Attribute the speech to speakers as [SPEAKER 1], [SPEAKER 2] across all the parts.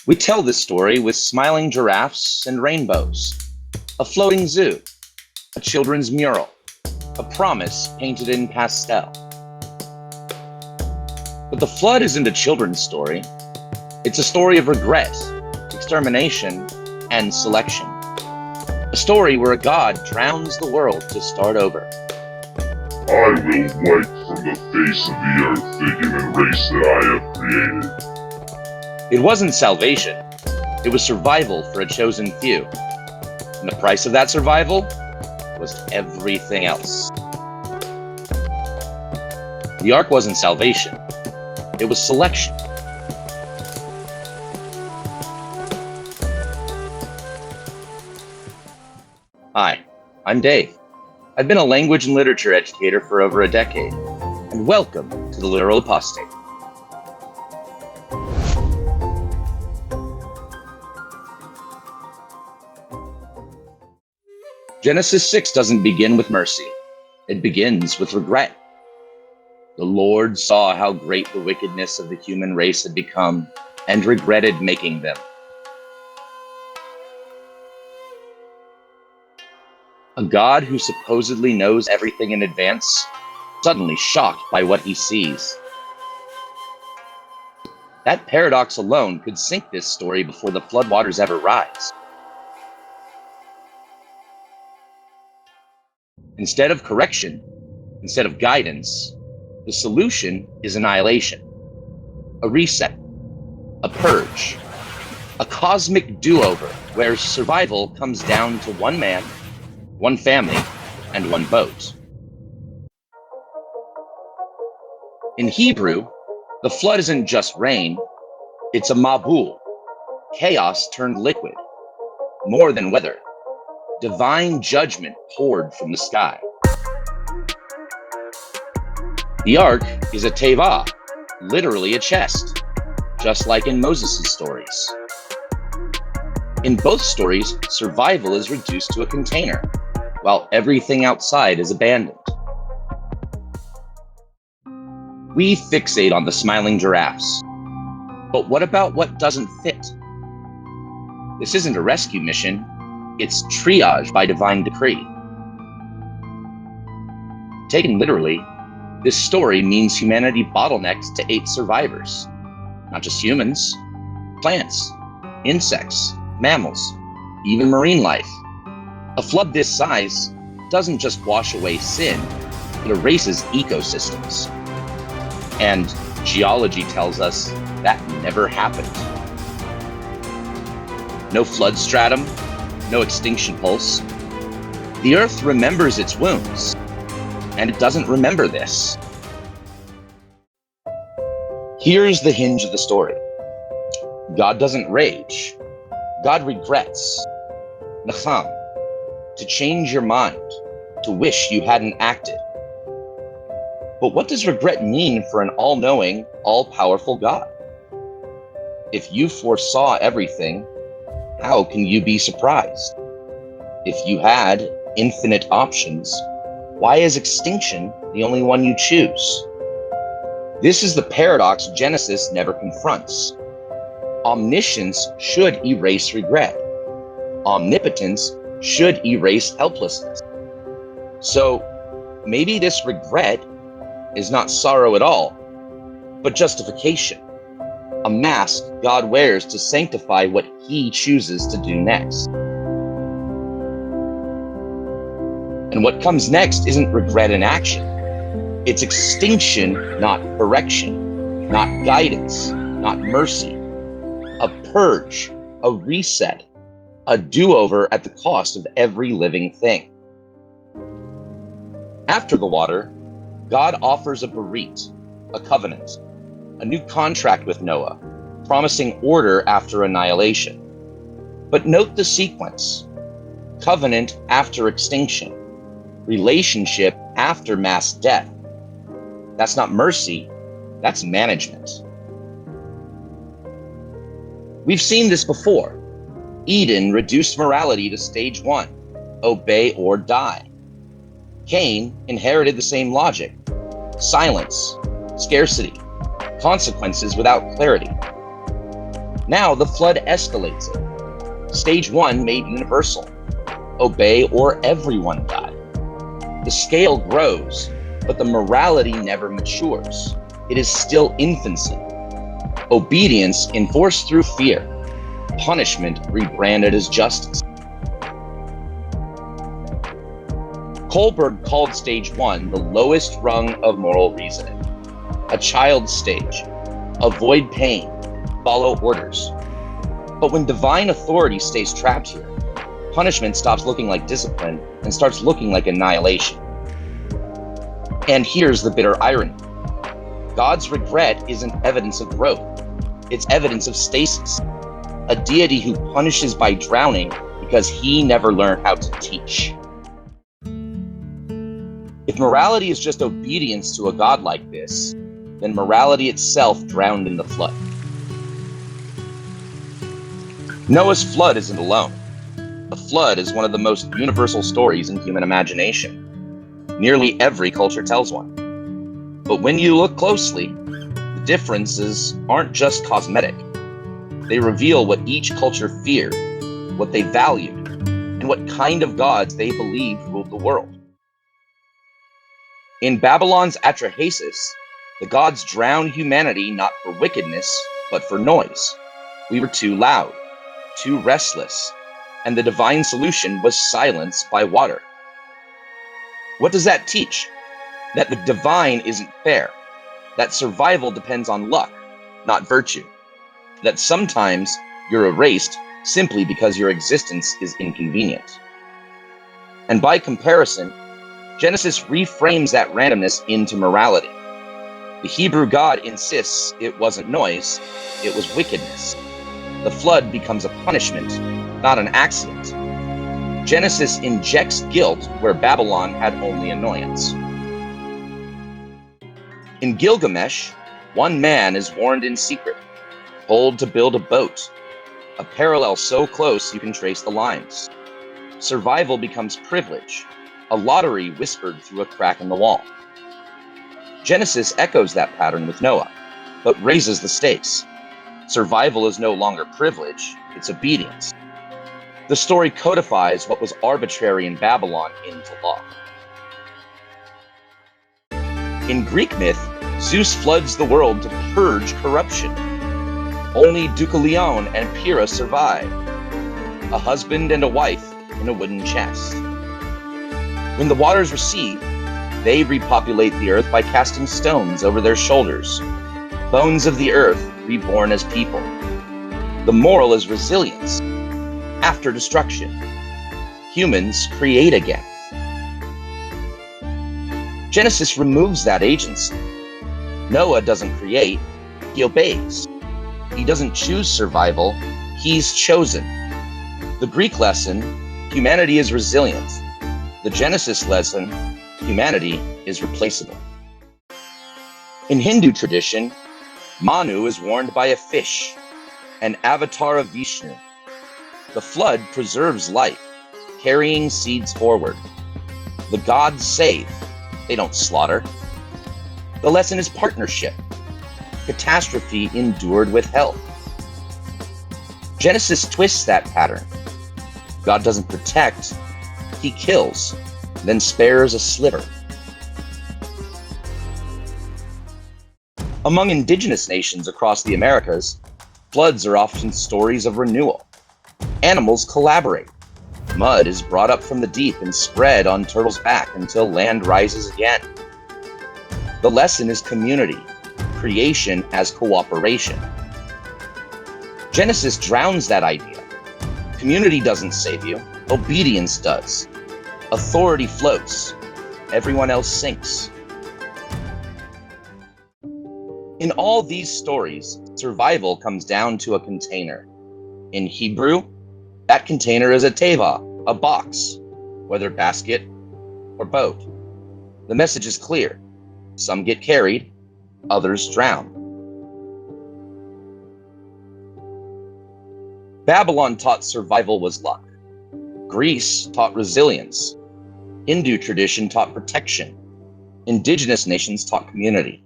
[SPEAKER 1] We tell this story with smiling giraffes and rainbows, a floating zoo, a children's mural, a promise painted in pastel. But the flood isn't a children's story. It's a story of regret, extermination, and selection. A story where a god drowns the world to start over.
[SPEAKER 2] I will wipe from the face of the earth the human race that I have created.
[SPEAKER 1] It wasn't salvation. It was survival for a chosen few. And the price of that survival was everything else. The ark wasn't salvation. It was selection. Hi, I'm Dave. I've been a language and literature educator for over a decade, and welcome to the Literal Apostate. Genesis 6 doesn't begin with mercy. It begins with regret. The Lord saw how great the wickedness of the human race had become and regretted making them. A God who supposedly knows everything in advance, suddenly shocked by what he sees. That paradox alone could sink this story before the floodwaters ever rise. Instead of correction, instead of guidance, the solution is annihilation, a reset, a purge, a cosmic do-over where survival comes down to one man, one family, and one boat. In Hebrew, the flood isn't just rain, it's a mabul, chaos turned liquid, more than weather. Divine judgment poured from the sky. The ark is a teva, literally a chest, just like in Moses' stories. In both stories, survival is reduced to a container, while everything outside is abandoned. We fixate on the smiling giraffes, but what about what doesn't fit? This isn't a rescue mission. It's triage by divine decree. Taken literally, this story means humanity bottlenecked to 8 survivors. Not just humans, plants, insects, mammals, even marine life. A flood this size doesn't just wash away sin, it erases ecosystems. And geology tells us that never happened. No flood stratum, no extinction pulse. The earth remembers its wounds, and it doesn't remember this. Here's the hinge of the story. God doesn't rage. God regrets. Nacham, to change your mind, to wish you hadn't acted. But what does regret mean for an all-knowing, all-powerful God? If you foresaw everything, how can you be surprised? If you had infinite options, why is extinction the only one you choose? This is the paradox Genesis never confronts. Omniscience should erase regret. Omnipotence should erase helplessness. So maybe this regret is not sorrow at all, but justification. A mask God wears to sanctify what he chooses to do next. And what comes next isn't regret in action. It's extinction, not correction, not guidance, not mercy. A purge, a reset, a do-over at the cost of every living thing. After the water, God offers a berit, a covenant, a new contract with Noah, promising order after annihilation. But note the sequence. Covenant after extinction. Relationship after mass death. That's not mercy, that's management. We've seen this before. Eden reduced morality to stage 1, obey or die. Cain inherited the same logic. Silence, scarcity, consequences without clarity. Now the flood escalates it. Stage 1 made universal. Obey or everyone died. The scale grows, but the morality never matures. It is still infancy. Obedience enforced through fear. Punishment rebranded as justice. Kohlberg called stage 1 the lowest rung of moral reasoning. A child's stage. Avoid pain. Follow orders. But when divine authority stays trapped here, punishment stops looking like discipline and starts looking like annihilation. And here's the bitter irony. God's regret isn't evidence of growth. It's evidence of stasis. A deity who punishes by drowning because he never learned how to teach. If morality is just obedience to a God like this, then morality itself drowned in the flood. Noah's flood isn't alone. The flood is one of the most universal stories in human imagination. Nearly every culture tells one. But when you look closely, the differences aren't just cosmetic. They reveal what each culture feared, what they valued, and what kind of gods they believed ruled the world. In Babylon's Atrahasis, the gods drowned humanity not for wickedness, but for noise. We were too loud, too restless, and the divine solution was silence by water. What does that teach? That the divine isn't fair, that survival depends on luck, not virtue, that sometimes you're erased simply because your existence is inconvenient. And by comparison, Genesis reframes that randomness into morality. The Hebrew God insists it wasn't noise, it was wickedness. The flood becomes a punishment, not an accident. Genesis injects guilt where Babylon had only annoyance. In Gilgamesh, one man is warned in secret, told to build a boat, a parallel so close you can trace the lines. Survival becomes privilege, a lottery whispered through a crack in the wall. Genesis echoes that pattern with Noah, but raises the stakes. Survival is no longer privilege, it's obedience. The story codifies what was arbitrary in Babylon into law. In Greek myth, Zeus floods the world to purge corruption. Only Deucalion and Pyrrha survive, a husband and a wife in a wooden chest. When the waters recede, they repopulate the earth by casting stones over their shoulders, bones of the earth reborn as people. The moral is resilience. After destruction, humans create again. Genesis removes that agency. Noah doesn't create, he obeys. He doesn't choose survival, he's chosen. The Greek lesson, humanity is resilient. The Genesis lesson, humanity is replaceable. In Hindu tradition, Manu is warned by a fish, an avatar of Vishnu. The flood preserves life, carrying seeds forward. The gods save, they don't slaughter. The lesson is partnership. Catastrophe endured with help. Genesis twists that pattern. God doesn't protect, he kills, then spares a sliver. Among indigenous nations across the Americas, floods are often stories of renewal. Animals collaborate. Mud is brought up from the deep and spread on turtles' back until land rises again. The lesson is community, creation as cooperation. Genesis drowns that idea. Community doesn't save you, obedience does. Authority floats, everyone else sinks. In all these stories, survival comes down to a container. In Hebrew, that container is a teva, a box, whether basket or boat. The message is clear. Some get carried, others drown. Babylon taught survival was luck. Greece taught resilience. Hindu tradition taught protection. Indigenous nations taught community.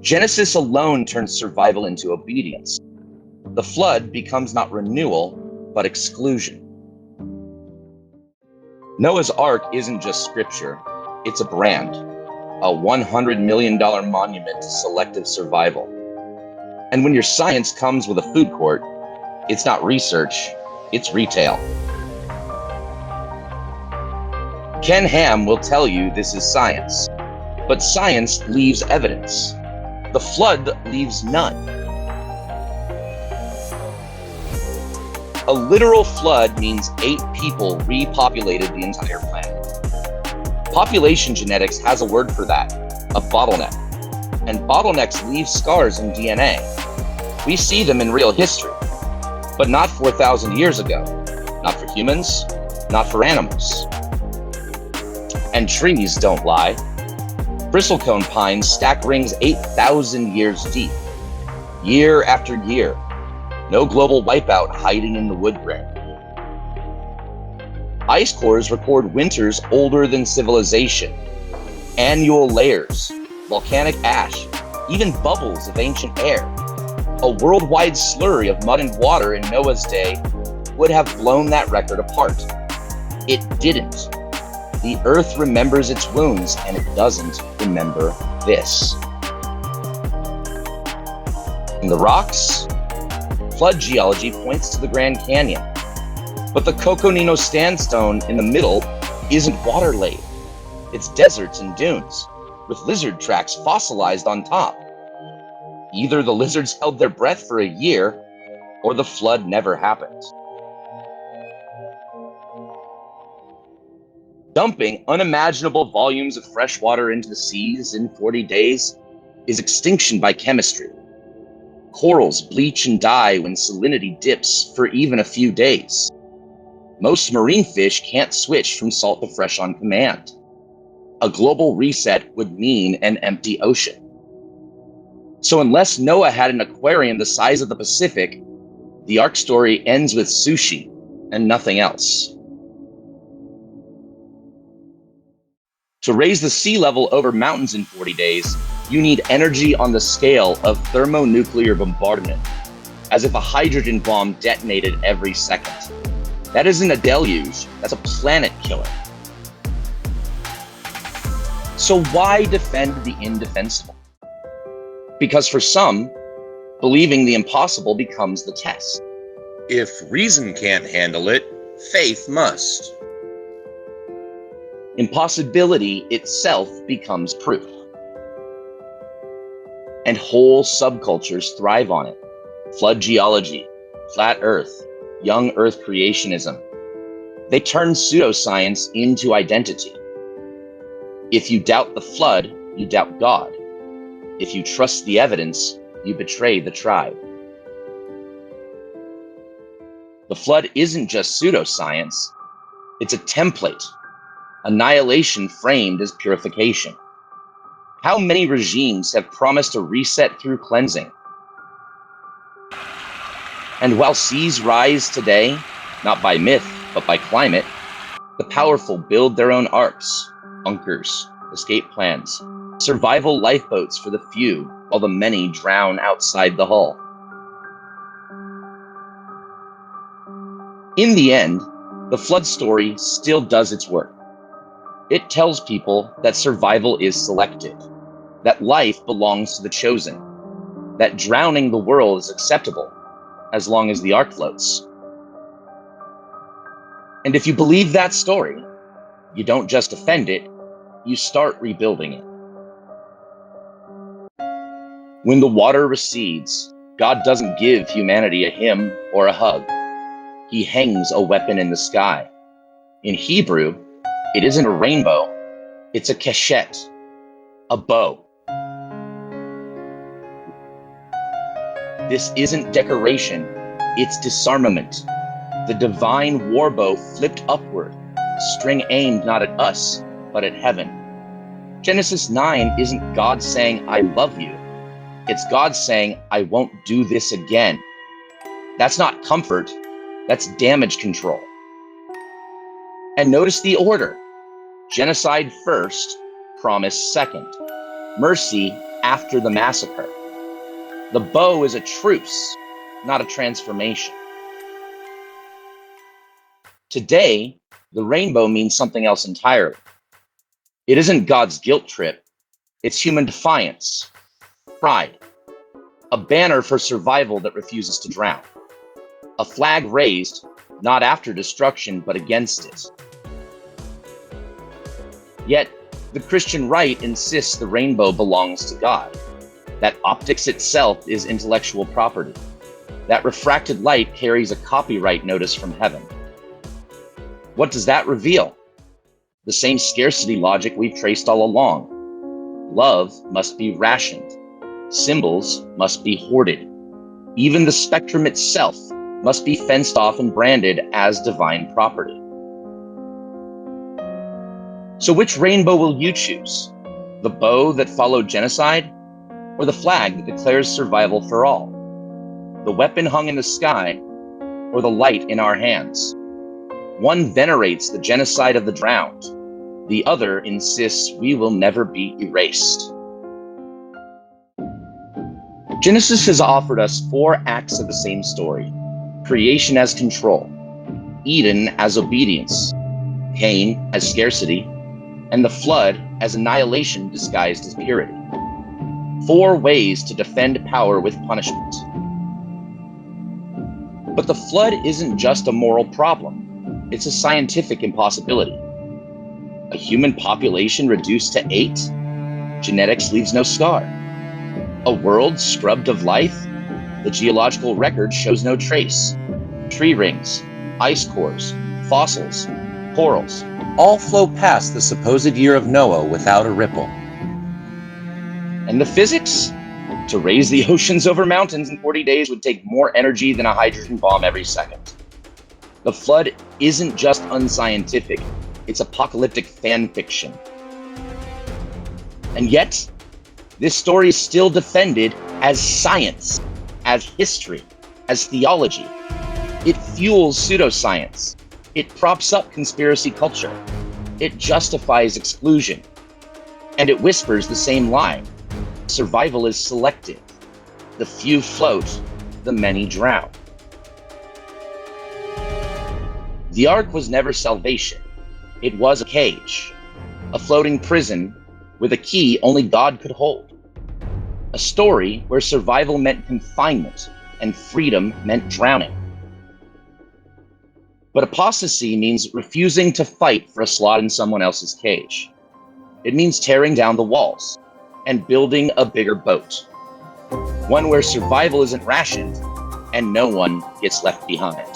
[SPEAKER 1] Genesis alone turns survival into obedience. The flood becomes not renewal, but exclusion. Noah's Ark isn't just scripture, it's a brand, a $100 million monument to selective survival. And when your science comes with a food court, it's not research, it's retail. Ken Ham will tell you this is science, but science leaves evidence. The flood leaves none. A literal flood means 8 people repopulated the entire planet. Population genetics has a word for that, a bottleneck. And bottlenecks leave scars in DNA. We see them in real history, but not 4,000 years ago. Not for humans, not for animals. And trees don't lie. Bristlecone pines stack rings 8,000 years deep, year after year. No global wipeout hiding in the wood grain. Ice cores record winters older than civilization, annual layers, volcanic ash, even bubbles of ancient air. A worldwide slurry of mud and water in Noah's day would have blown that record apart. It didn't. The earth remembers its wounds, and it doesn't remember this. In the rocks, flood geology points to the Grand Canyon. But the Coconino Sandstone in the middle isn't water laid. It's deserts and dunes, with lizard tracks fossilized on top. Either the lizards held their breath for a year, or the flood never happened. Dumping unimaginable volumes of fresh water into the seas in 40 days is extinction by chemistry. Corals bleach and die when salinity dips for even a few days. Most marine fish can't switch from salt to fresh on command. A global reset would mean an empty ocean. So unless Noah had an aquarium the size of the Pacific, the Ark story ends with sushi and nothing else. To raise the sea level over mountains in 40 days, you need energy on the scale of thermonuclear bombardment, as if a hydrogen bomb detonated every second. That isn't a deluge, that's a planet killer. So why defend the indefensible? Because for some, believing the impossible becomes the test.
[SPEAKER 3] If reason can't handle it, faith must.
[SPEAKER 1] Impossibility itself becomes proof. And whole subcultures thrive on it. Flood geology, flat earth, young earth creationism. They turn pseudoscience into identity. If you doubt the flood, you doubt God. If you trust the evidence, you betray the tribe. The flood isn't just pseudoscience, it's a template. Annihilation framed as purification. How many regimes have promised a reset through cleansing? And while seas rise today, not by myth, but by climate, the powerful build their own arks, bunkers, escape plans, survival lifeboats for the few, while the many drown outside the hull. In the end, the flood story still does its work. It tells people that survival is selective, that life belongs to the chosen, that drowning the world is acceptable, as long as the ark floats. And if you believe that story, you don't just defend it, you start rebuilding it. When the water recedes, God doesn't give humanity a hymn or a hug. He hangs a weapon in the sky. In Hebrew, it isn't a rainbow, it's a keshet, a bow. This isn't decoration, it's disarmament. The divine war bow flipped upward, string aimed not at us, but at heaven. Genesis 9 isn't God saying, I love you. It's God saying, I won't do this again. That's not comfort, that's damage control. And notice the order. Genocide first, promise second. Mercy after the massacre. The bow is a truce, not a transformation. Today, the rainbow means something else entirely. It isn't God's guilt trip, it's human defiance, pride, a banner for survival that refuses to drown, a flag raised not after destruction but against it. Yet, the Christian right insists the rainbow belongs to God, that optics itself is intellectual property, that refracted light carries a copyright notice from heaven. What does that reveal? The same scarcity logic we've traced all along. Love must be rationed. Symbols must be hoarded. Even the spectrum itself must be fenced off and branded as divine property. So which rainbow will you choose? The bow that followed genocide, or the flag that declares survival for all? The weapon hung in the sky, or the light in our hands? One venerates the genocide of the drowned. The other insists we will never be erased. Genesis has offered us 4 acts of the same story. Creation as control, Eden as obedience, Cain as scarcity, and the flood as annihilation disguised as purity. 4 ways to defend power with punishment. But the flood isn't just a moral problem. It's a scientific impossibility. A human population reduced to 8? Genetics leaves no scar. A world scrubbed of life? The geological record shows no trace. Tree rings, ice cores, fossils, corals, all flow past the supposed year of Noah without a ripple. And the physics? To raise the oceans over mountains in 40 days would take more energy than a hydrogen bomb every second. The flood isn't just unscientific, it's apocalyptic fan fiction. And yet, this story is still defended as science, as history, as theology. It fuels pseudoscience. It props up conspiracy culture. It justifies exclusion. And it whispers the same lie. Survival is selective. The few float, the many drown. The ark was never salvation. It was a cage, a floating prison with a key only God could hold. A story where survival meant confinement and freedom meant drowning. But apostasy means refusing to fight for a slot in someone else's cage. It means tearing down the walls and building a bigger boat. One where survival isn't rationed and no one gets left behind.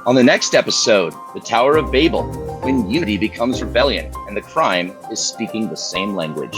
[SPEAKER 1] On the next episode, the Tower of Babel, when unity becomes rebellion and the crime is speaking the same language.